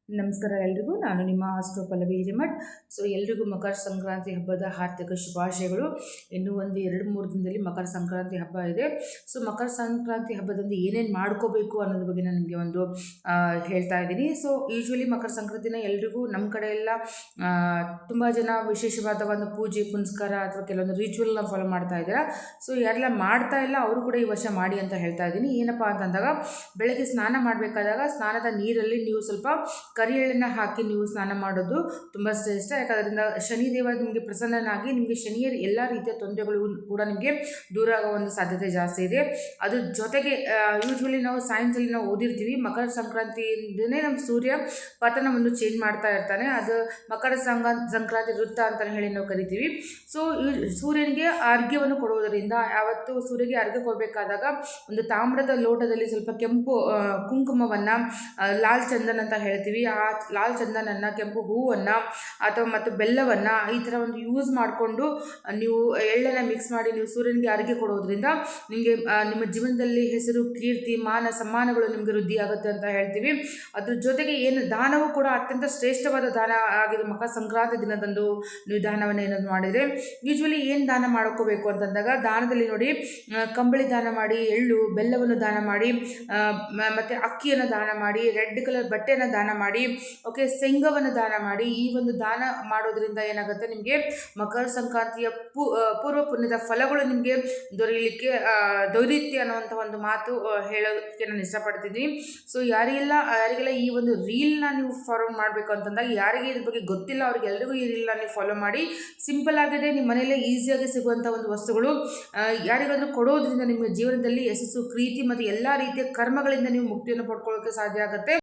ನಮಸ್ಕಾರ ಎಲ್ರಿಗೂ. ನಾನು ನಿಮ್ಮ ಆಸ್ಟ್ರೋ ಪಲ್ಲವಿ ಹಿರೇಮಠ್. ಸೊ ಎಲ್ರಿಗೂ ಮಕರ ಸಂಕ್ರಾಂತಿ ಹಬ್ಬದ ಹಾರ್ದಿಕ ಶುಭಾಶಯಗಳು. ಇನ್ನೂ ಒಂದು 2-3 ದಿನದಲ್ಲಿ ಮಕರ ಸಂಕ್ರಾಂತಿ ಹಬ್ಬ ಇದೆ. ಸೊ ಮಕರ ಸಂಕ್ರಾಂತಿ ಹಬ್ಬದಂದು ಏನೇನು ಮಾಡ್ಕೋಬೇಕು ಅನ್ನೋದ್ರ ಬಗ್ಗೆ ನಾನು ನಿಮಗೆ ಒಂದು ಹೇಳ್ತಾ ಇದ್ದೀನಿ. ಸೊ ಯೂಶ್ವಲಿ ಮಕರ ಸಂಕ್ರಾಂತಿನ ಎಲ್ರಿಗೂ ನಮ್ಮ ಕಡೆ ಎಲ್ಲ ತುಂಬ ಜನ ವಿಶೇಷವಾದ ಒಂದು ಪೂಜೆ ಪುನಸ್ಕಾರ ಅಥವಾ ಕೆಲವೊಂದು ರಿಚುವಲ್ನ ಫಾಲೋ ಮಾಡ್ತಾ ಇದ್ದಾರೆ. ಸೊ ಯಾರೆಲ್ಲ ಮಾಡ್ತಾ ಇಲ್ಲ ಅವರು ಕೂಡ ಈ ವರ್ಷ ಮಾಡಿ ಅಂತ ಹೇಳ್ತಾ ಇದ್ದೀನಿ. ಏನಪ್ಪ ಅಂತಂದಾಗ ಬೆಳಗ್ಗೆ ಸ್ನಾನ ಮಾಡಬೇಕಾದಾಗ ಸ್ನಾನದ ನೀರಲ್ಲಿ ನೀವು ಸ್ವಲ್ಪ ಕರಿ ಎಳ್ಳನ್ನು ಹಾಕಿ ನೀವು ಸ್ನಾನ ಮಾಡೋದು ತುಂಬ ಶ್ರೇಷ್ಠ. ಯಾಕಂದ್ರಿಂದ ಶನಿದೇವ ನಿಮಗೆ ಪ್ರಸನ್ನನಾಗಿ ನಿಮಗೆ ಶನಿಯರ ಎಲ್ಲ ರೀತಿಯ ತೊಂದರೆಗಳು ಕೂಡ ನಿಮಗೆ ದೂರ ಆಗೋ ಒಂದು ಸಾಧ್ಯತೆ ಜಾಸ್ತಿ ಇದೆ. ಅದ್ರ ಜೊತೆಗೆ ಯೂಶ್ವಲಿ ನಾವು ಸೈನ್ಸಲ್ಲಿ ನಾವು ಓದಿರ್ತೀವಿ, ಮಕರ ಸಂಕ್ರಾಂತಿಯಿಂದನೇ ನಮ್ಮ ಸೂರ್ಯ ಪತನವನ್ನು ಚೇಂಜ್ ಮಾಡ್ತಾ ಇರ್ತಾನೆ. ಅದು ಮಕರ ಸಂಕ್ರಾಂತಿ ವೃತ್ತ ಅಂತ ಹೇಳಿ ನಾವು ಕರಿತೀವಿ. ಸೊ ಸೂರ್ಯನಿಗೆ ಅರ್ಘ್ಯವನ್ನು ಕೊಡುವುದರಿಂದ, ಯಾವತ್ತು ಸೂರ್ಯಗೆ ಅರ್ಘ್ಯ ಕೊಡಬೇಕಾದಾಗ ಒಂದು ತಾಮ್ರದ ಲೋಟದಲ್ಲಿ ಸ್ವಲ್ಪ ಕೆಂಪು ಕುಂಕುಮವನ್ನು, ಲಾಲ್ ಚಂದನ್ ಅಂತ ಹೇಳ್ತೀವಿ, ಆ ಲಾಲ್ ಚಂದನನ್ನು, ಕೆಂಪು ಹೂವನ್ನು ಅಥವಾ ಮತ್ತು ಬೆಲ್ಲವನ್ನು ಈ ಥರ ಒಂದು ಯೂಸ್ ಮಾಡಿಕೊಂಡು ನೀವು ಎಳ್ಳನ್ನು ಮಿಕ್ಸ್ ಮಾಡಿ ನೀವು ಸೂರ್ಯನಿಗೆ ಅರ್ಘ್ಯ ಕೊಡೋದ್ರಿಂದ ನಿಮಗೆ ನಿಮ್ಮ ಜೀವನದಲ್ಲಿ ಹೆಸರು, ಕೀರ್ತಿ, ಮಾನ ಸಮ್ಮಾನಗಳು ನಿಮಗೆ ವೃದ್ಧಿ ಆಗುತ್ತೆ ಅಂತ ಹೇಳ್ತೀವಿ. ಅದ್ರ ಜೊತೆಗೆ ಏನು ದಾನವೂ ಕೂಡ ಅತ್ಯಂತ ಶ್ರೇಷ್ಠವಾದ ದಾನ ಆಗಿದೆ. ಮಕರ ಸಂಕ್ರಾಂತಿ ದಿನದಂದು ನೀವು ದಾನವನ್ನು ಏನಾದ್ರು ಮಾಡಿದರೆ, ಯೂಶ್ವಲಿ ಏನು ದಾನ ಮಾಡ್ಕೋಬೇಕು ಅಂತಂದಾಗ ದಾನದಲ್ಲಿ ನೋಡಿ, ಕಂಬಳಿ ದಾನ ಮಾಡಿ, ಎಳ್ಳು ಬೆಲ್ಲವನ್ನು ದಾನ ಮಾಡಿ, ಮತ್ತು ಅಕ್ಕಿಯನ್ನು ದಾನ ಮಾಡಿ, ರೆಡ್ ಕಲರ್ ಬಟ್ಟೆಯನ್ನು ದಾನ ಮಾಡಿ, ಓಕೆ, ಶೇಂಗವನ್ನು ದಾನ ಮಾಡಿ. ಈ ಒಂದು ದಾನ ಮಾಡೋದ್ರಿಂದ ಏನಾಗುತ್ತೆ, ನಿಮಗೆ ಮಕರ ಸಂಕ್ರಾಂತಿಯ ಪೂರ್ವ ಪುಣ್ಯದ ಫಲಗಳು ನಿಮಗೆ ದೊರೆಯುತ್ತೆ ಅನ್ನುವಂಥ ಒಂದು ಮಾತು ಹೇಳೋದಕ್ಕೆ ನಾನು ಇಷ್ಟಪಡ್ತೀನಿ. ಸೊ ಯಾರಿಗೆಲ್ಲ ಈ ಒಂದು ರೀಲ್ನ ನೀವು ಫಾಲೋ ಮಾಡಬೇಕು ಅಂತಂದಾಗ, ಯಾರಿಗೆ ಇದ್ರ ಬಗ್ಗೆ ಗೊತ್ತಿಲ್ಲ ಅವ್ರಿಗೆಲ್ಲರಿಗೂ ಈ ರೀಲ್ನ ನೀವು ಫಾಲೋ ಮಾಡಿ. ಸಿಂಪಲ್ ಆಗಿದೆ, ನಿಮ್ಮ ಮನೆಯಲ್ಲೇ ಈಸಿಯಾಗಿ ಸಿಗುವಂಥ ಒಂದು ವಸ್ತುಗಳು. ಯಾರಿಗಾದರೂ ಕೊಡೋದ್ರಿಂದ ನಿಮ್ಮ ಜೀವನದಲ್ಲಿ ಯಶಸ್ಸು, ಪ್ರೀತಿ ಮತ್ತು ಎಲ್ಲ ರೀತಿಯ ಕರ್ಮಗಳಿಂದ ನೀವು ಮುಕ್ತಿಯನ್ನು ಪಡ್ಕೊಳ್ಳೋಕ್ಕೆ ಸಾಧ್ಯ ಆಗುತ್ತೆ.